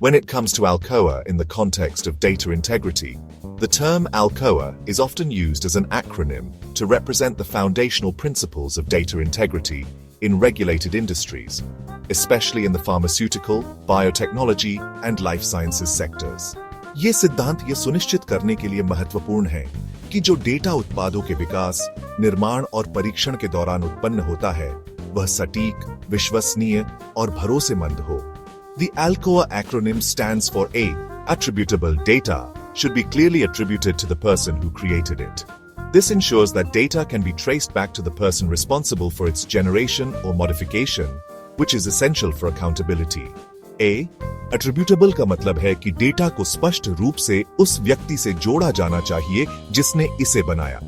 When it comes to ALCOA in the context of data integrity, the term ALCOA is often used as an acronym to represent the foundational principles of data integrity in regulated industries, especially in the pharmaceutical, biotechnology, and life sciences sectors. ये सिद्धांत ये सुनिश्चित करने के लिए महत्वपूर्ण है कि जो डेटा उत्पादों के विकास, निर्माण और परीक्षण के दौरान उत्पन्न होता है, वह सटीक, विश्वसनीय और भरोसेमंद हो। The ALCOA acronym stands for A. Attributable data should be clearly attributed to the person who created it. This ensures that data can be traced back to the person responsible for its generation or modification, which is essential for accountability. A. Attributable का मतलब है कि data को स्पष्ट रूप से उस व्यक्ति से जोड़ा जाना चाहिए जिसने इसे बनाया।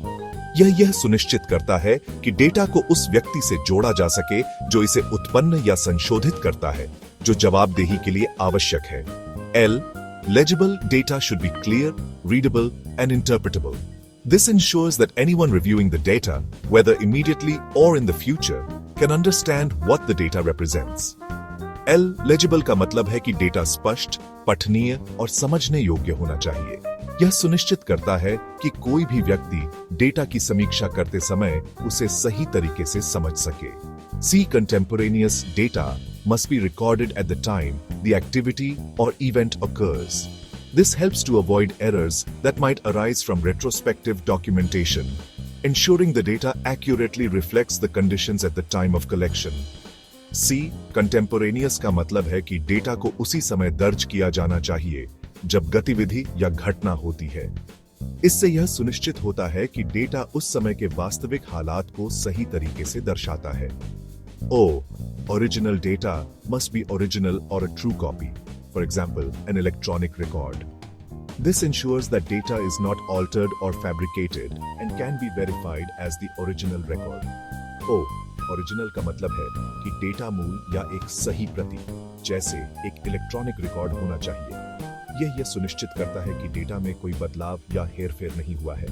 यह सुनिश्चित करता है कि डेटा को उस व्यक्ति से जोड़ा जा सके जो इसे उत्पन्न या संशोधित करता है, जो जवाबदेही के लिए आवश्यक है। L. Legible data should be clear, readable, and interpretable. This ensures that anyone reviewing the data, whether immediately or in the future, can understand what the data represents. L. Legible का मतलब है कि डेटा स्पष्ट, पठनीय और समझने योग्य होना चाहिए। यह सुनिश्चित करता है कि कोई भी व्यक्ति डेटा की समीक्षा करते समय उसे सही तरीके से समझ सके। C. Contemporaneous data must be recorded at the time the activity or event occurs. This helps to avoid errors that might arise from retrospective documentation, ensuring the data accurately reflects the conditions at the time of collection. C. Contemporaneous का मतलब है कि data को उसी समय दर्ज किया जाना चाहिए जब गतिविधि या घटना होती है। इससे यह सुनिश्चित होता है कि डेटा उस समय के वास्तविक हालात को सही तरीके से दर्शाता है। O. Original data must be original or a true copy, for example, an electronic record. This ensures that data is not altered or fabricated and can be verified as the original record. O. Original का मतलब है कि data मूल या एक सही प्रति, जैसे एक इलेक्ट्रॉनिक रिकॉर्ड होना चाहिए। यह सुनिश्चित करता है कि डेटा में कोई बदलाव या हेरफेर नहीं हुआ है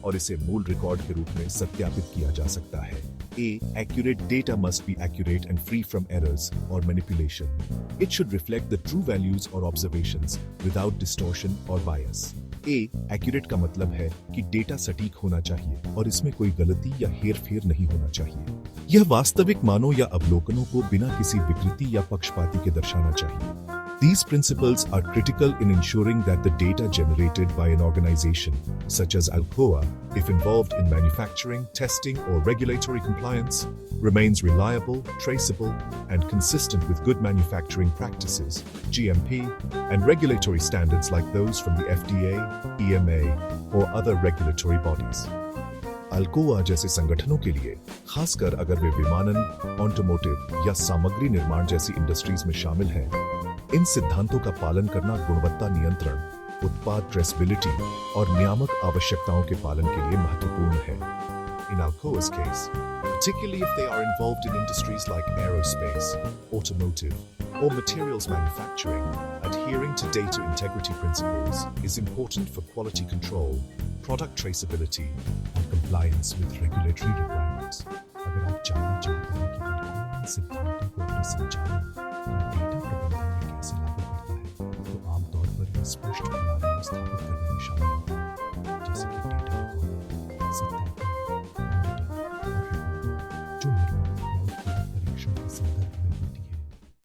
और इसे मूल रिकॉर्ड के रूप में सत्यापित किया जा सकता है। A. Accurate data must be accurate and free from errors or manipulation. It should reflect the true values or observations without distortion or bias. A. Accurate का मतलब है कि डेटा सटीक होना चाहिए और इसमें कोई गलती या हेरफेर नहीं होना चाहिए। यह वास्तविक मानों या अवलोकनों को बिना किसी विकृति या पक्षपाती के दर्शाना चाहिए। These principles are critical in ensuring that the data generated by an organization, such as ALCOA, if involved in manufacturing, testing, or regulatory compliance, remains reliable, traceable, and consistent with good manufacturing practices, GMP, and regulatory standards like those from the FDA, EMA, or other regulatory bodies. ALCOA जैसे संगठनों के लिए, खासकर अगर वे विमानन, automotive या सामग्री निर्माण जैसी इंडस्ट्रीज में शामिल हैं, इन सिद्धांतों का पालन करना गुणवत्ता नियंत्रण, उत्पाद ट्रेसेबिलिटी और नियामक आवश्यकताओं के पालन के लिए महत्वपूर्ण है। In ALCOA's case, particularly if they are involved in industries like aerospace, automotive, or materials manufacturing, adhering to data integrity principles is important for quality control, product traceability, and compliance with regulatory requirements. अगर आप जानना चाहते हैं कि ALCOA इन सिद्धांतों को अपने संचालन